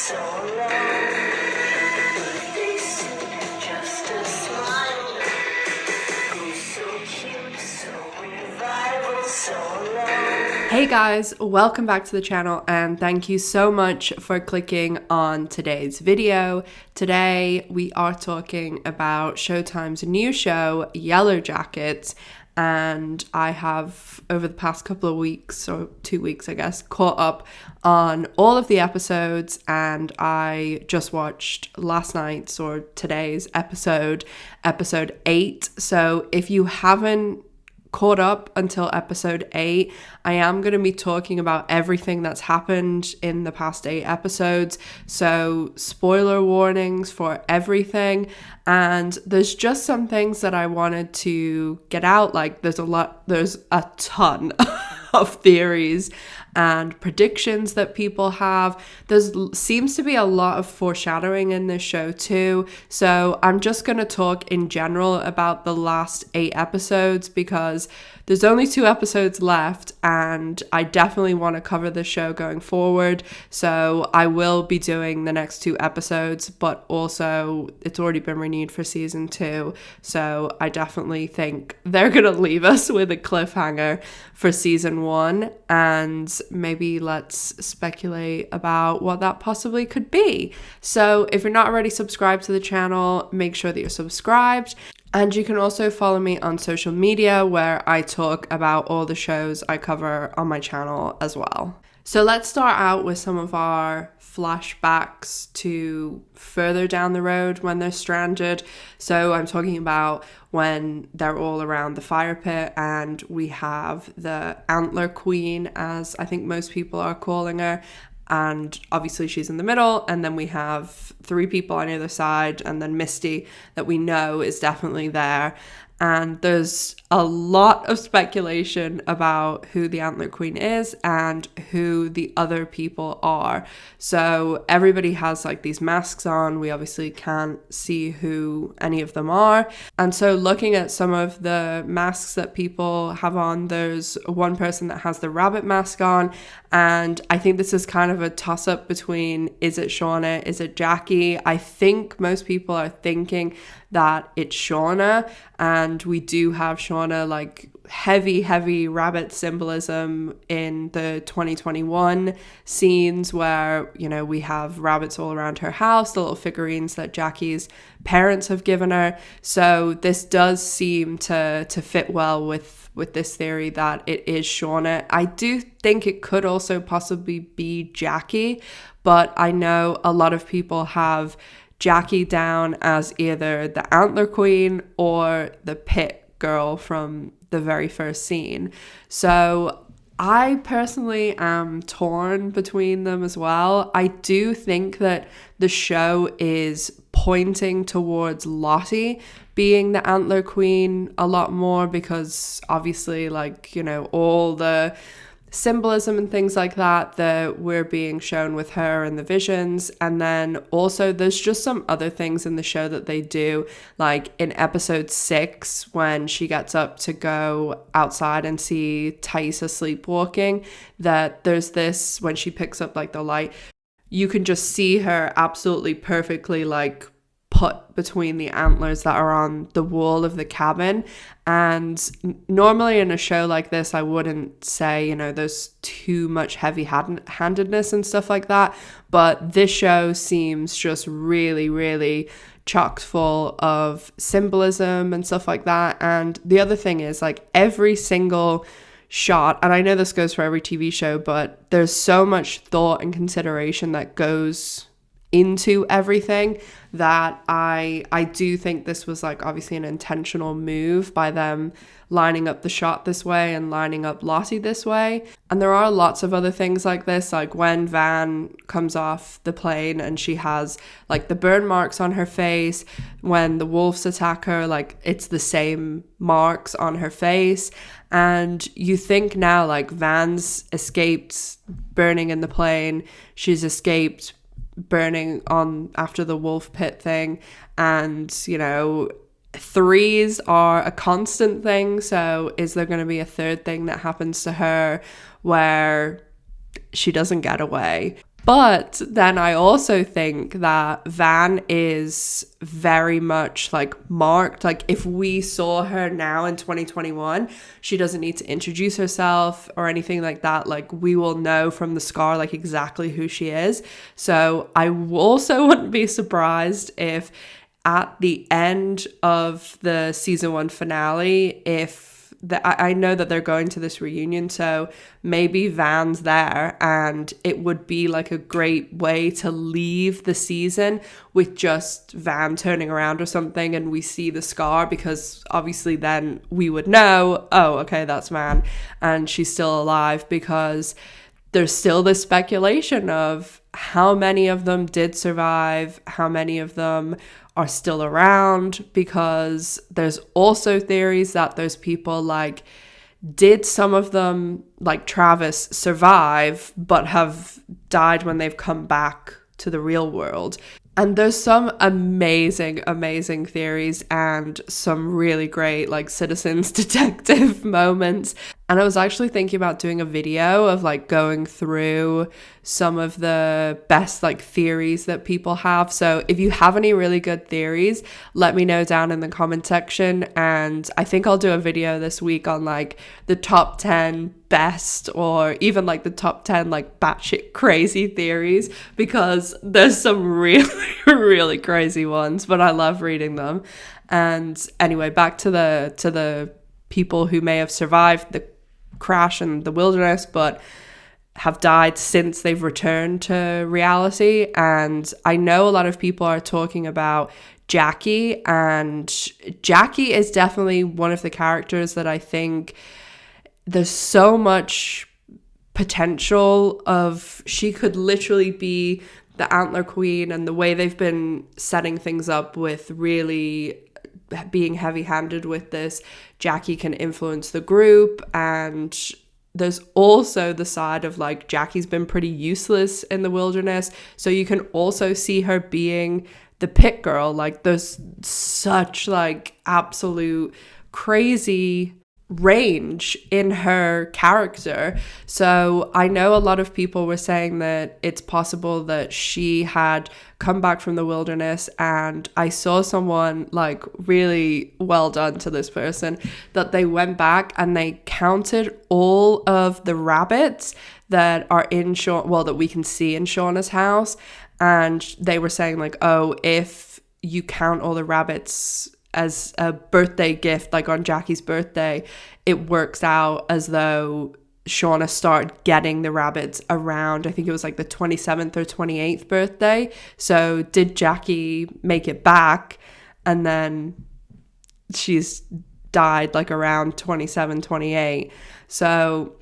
so long. Birthday soon, just a smile. Who's so cute, so revival, so long. Hey guys, welcome back to the channel and thank you so much for clicking on today's video. Today we are talking about Showtime's new show, Yellowjackets, and I have, over the past couple of weeks, or 2 weeks I guess, caught up on all of the episodes, and I just watched last night's or today's episode 8. So if you haven't caught up until episode 8, I am going to be talking about everything that's happened in the past 8 episodes, so spoiler warnings for everything. And there's just some things that I wanted to get out. Like there's a ton of theories and predictions that people have. Seems to be a lot of foreshadowing in this show too. So I'm just going to talk in general about the last 8 episodes because there's only 2 episodes left and I definitely want to cover the show going forward. So I will be doing the next 2 episodes, but also it's already been renewed for season 2. So I definitely think they're going to leave us with a cliffhanger for season 1. And maybe let's speculate about what that possibly could be. So if you're not already subscribed to the channel, make sure that you're subscribed. And you can also follow me on social media where I talk about all the shows I cover on my channel as well. So let's start out with some of our flashbacks to further down the road when they're stranded. So I'm talking about when they're all around the fire pit and we have the Antler Queen, as I think most people are calling her. And obviously she's in the middle, and then we have 3 people on either side, and then Misty that we know is definitely there. And there's a lot of speculation about who the Antler Queen is and who the other people are. So everybody has like these masks on. We obviously can't see who any of them are. And so looking at some of the masks that people have on, there's one person that has the rabbit mask on. And I think this is kind of a toss-up between, is it Shauna, is it Jacky? I think most people are thinking that it's Shauna, and we do have Shauna like heavy rabbit symbolism in the 2021 scenes where, you know, we have rabbits all around her house, the little figurines that Jacky's parents have given her. So this does seem to fit well with this theory that it is Shauna. I do think it could also possibly be Jacky, but I know a lot of people have Jacky down as either the Antler Queen or the pit girl from the very first scene. So I personally am torn between them as well. I do think that the show is pointing towards Lottie being the Antler Queen a lot more because obviously, like, you know, all the symbolism and things like that we're being shown with her and the visions. And then also there's just some other things in the show that they do, like in episode 6 when she gets up to go outside and see Taissa sleepwalking, that there's this, when she picks up like the light, you can just see her absolutely perfectly like put between the antlers that are on the wall of the cabin. And normally in a show like this, I wouldn't say, you know, there's too much heavy-handedness and stuff like that, but this show seems just really chock full of symbolism and stuff like that. And the other thing is, like, every single shot, and I know this goes for every TV show, but there's so much thought and consideration that goes into everything that I do think this was like obviously an intentional move by them lining up the shot this way and lining up Lottie this way. And there are lots of other things like this, like when Van comes off the plane and she has like the burn marks on her face, when the wolves attack her, like it's the same marks on her face. And you think now, like, Van's escaped burning in the plane, she's escaped burning on after the wolf pit thing, and, you know, 3s are a constant thing. So is there going to be a 3rd thing that happens to her where she doesn't get away? But then I also think that Van is very much like marked. Like if we saw her now in 2021, she doesn't need to introduce herself or anything like that. Like we will know from the scar like exactly who she is. So I also wouldn't be surprised if at the end of the season 1 finale, if I know that they're going to this reunion, so maybe Van's there, and it would be like a great way to leave the season with just Van turning around or something and we see the scar, because obviously then we would know, oh, okay, that's Van and she's still alive, because there's still this speculation of how many of them did survive, how many of them are still around, because there's also theories that those people, like, did some of them, like Travis, survive but have died when they've come back to the real world. And there's some amazing, amazing theories and some really great like citizens detective moments. And I was actually thinking about doing a video of like going through some of the best like theories that people have. So if you have any really good theories, let me know down in the comment section. And I think I'll do a video this week on like the top 10 best, or even like the top 10 like batshit crazy theories, because there's some really, really crazy ones, but I love reading them. And anyway, back to the people who may have survived the crash in the wilderness but have died since they've returned to reality. And I know a lot of people are talking about Jacky, and Jacky is definitely one of the characters that I think there's so much potential of. She could literally be the Antler Queen, and the way they've been setting things up with really being heavy-handed with this, Jacky can influence the group. And there's also the side of like Jacky's been pretty useless in the wilderness, so you can also see her being the pit girl. Like there's such like absolute crazy range in her character. So I know a lot of people were saying that it's possible that she had come back from the wilderness, and I saw someone, like, really well done to this person, that they went back and they counted all of the rabbits that are in that we can see in Shauna's house, and they were saying like, oh, if you count all the rabbits as a birthday gift, like on Jacky's birthday, it works out as though Shauna started getting the rabbits around, I think it was like the 27th or 28th birthday. So did Jacky make it back, and then she's died like around 27, 28. So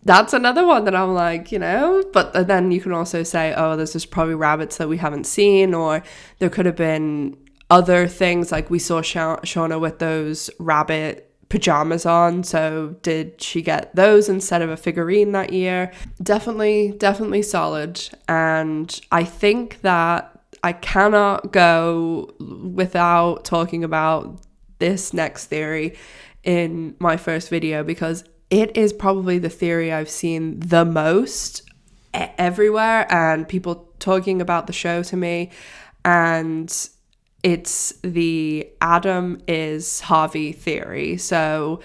that's another one that I'm like, but then you can also say, oh, there's just probably rabbits that we haven't seen, or there could have been other things, like we saw Shauna with those rabbit pajamas on, so did she get those instead of a figurine that year? Definitely solid. And I think that I cannot go without talking about this next theory in my first video, because it is probably the theory I've seen the most everywhere, and people talking about the show to me, and it's the Adam is Harvey theory. So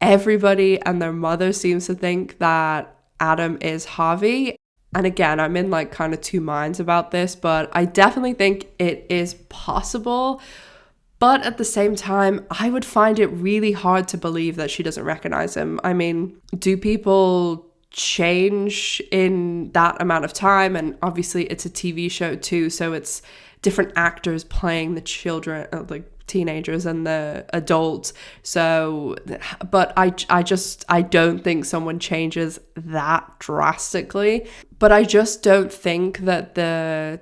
everybody and their mother seems to think that Adam is Harvey. And again, I'm in like kind of two minds about this, but I definitely think it is possible. But at the same time, I would find it really hard to believe that she doesn't recognize him. I mean, do people change in that amount of time? And obviously it's a TV show too, so it's different actors playing the children, like teenagers and the adults. So, but I don't think someone changes that drastically. But I just don't think that the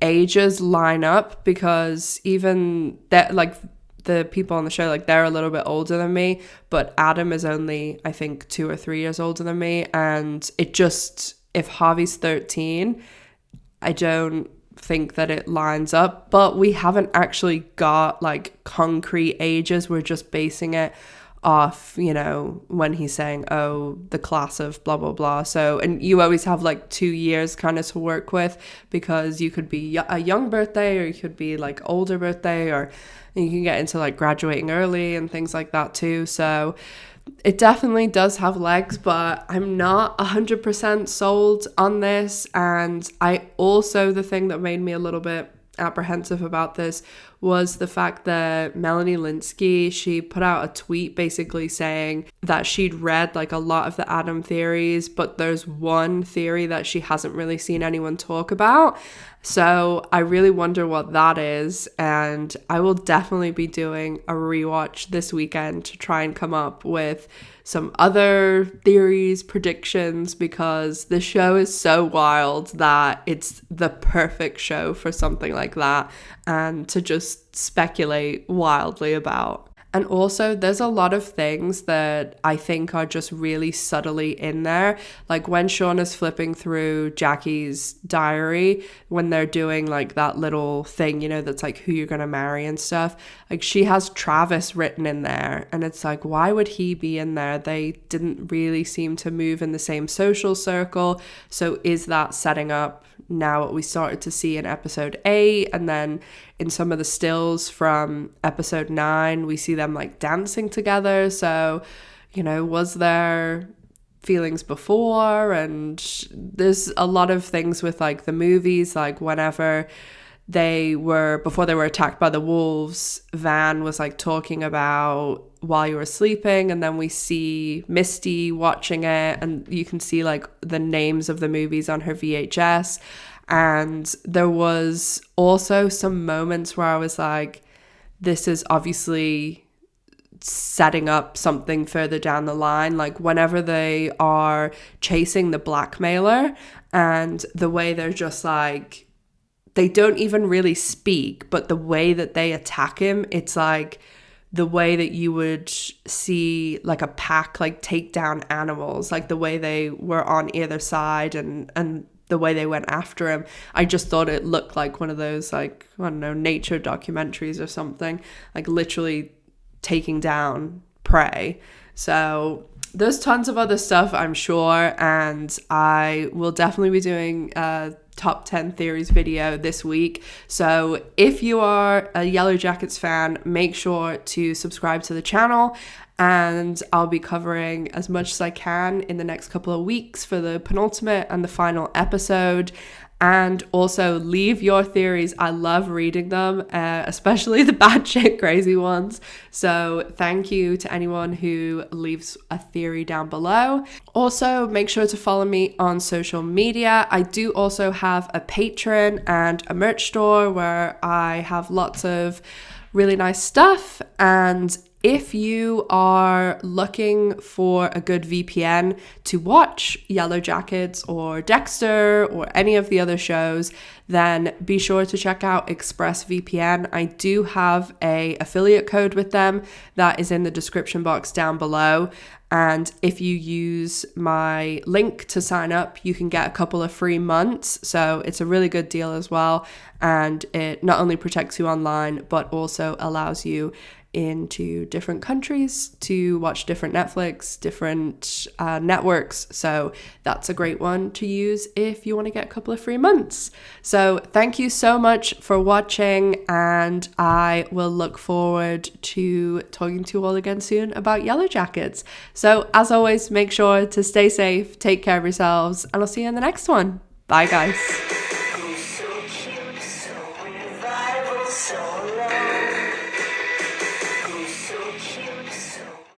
ages line up, because even that, like the people on the show, like they're a little bit older than me, but Adam is only, I think, 2 or 3 years older than me. And it just, if Harvey's 13, I don't think that it lines up. But we haven't actually got like concrete ages. We're just basing it off, you know, when he's saying, oh, the class of blah, blah, blah. So, and you always have like 2 years kind of to work with, because you could be a young birthday, or you could be like older birthday, or you can get into like graduating early and things like that too. So it definitely does have legs, but I'm not 100% sold on this. And the thing that made me a little bit apprehensive about this was the fact that Melanie Lynskey, she put out a tweet basically saying that she'd read like a lot of the Adam theories, but there's one theory that she hasn't really seen anyone talk about. So I really wonder what that is, and I will definitely be doing a rewatch this weekend to try and come up with some other theories, predictions, because the show is so wild that it's the perfect show for something like that, and to just speculate wildly about. And also, there's a lot of things that I think are just really subtly in there. Like when Shauna's flipping through Jacky's diary, when they're doing like that little thing, you know, that's like who you're going to marry and stuff. Like she has Travis written in there. And it's like, why would he be in there? They didn't really seem to move in the same social circle. So is that setting up now what we started to see in episode 8? And then in some of the stills from episode 9, we see them like dancing together. So, you know, was there feelings before? And there's a lot of things with like the movies, like whenever before they were attacked by the wolves, Van was like talking about while you were sleeping, and then we see Misty watching it, and you can see like the names of the movies on her VHS. And there was also some moments where I was like, this is obviously setting up something further down the line. Like whenever they are chasing the blackmailer, and the way they're just like, they don't even really speak, but the way that they attack him, it's like the way that you would see like a pack like take down animals, like the way they were on either side and the way they went after him. I just thought it looked like one of those, like, I don't know, nature documentaries or something, like literally taking down prey. So there's tons of other stuff, I'm sure, and I will definitely be doing a top 10 theories video this week. So if you are a Yellowjackets fan, make sure to subscribe to the channel, and I'll be covering as much as I can in the next couple of weeks for the penultimate and the final episode. And also leave your theories. I love reading them, especially the batshit crazy ones. So thank you to anyone who leaves a theory down below. Also, make sure to follow me on social media. I do also have a Patreon and a merch store where I have lots of really nice stuff. And if you are looking for a good VPN to watch Yellowjackets or Dexter or any of the other shows, then be sure to check out ExpressVPN. I do have an affiliate code with them that is in the description box down below. And if you use my link to sign up, you can get a couple of free months. So it's a really good deal as well. And it not only protects you online, but also allows you into different countries to watch different Netflix, different networks. So that's a great one to use if you want to get a couple of free months. So thank you so much for watching, and I will look forward to talking to you all again soon about Yellowjackets. So as always, make sure to stay safe, take care of yourselves, and I'll see you in the next one. Bye guys. So cute, so revival, so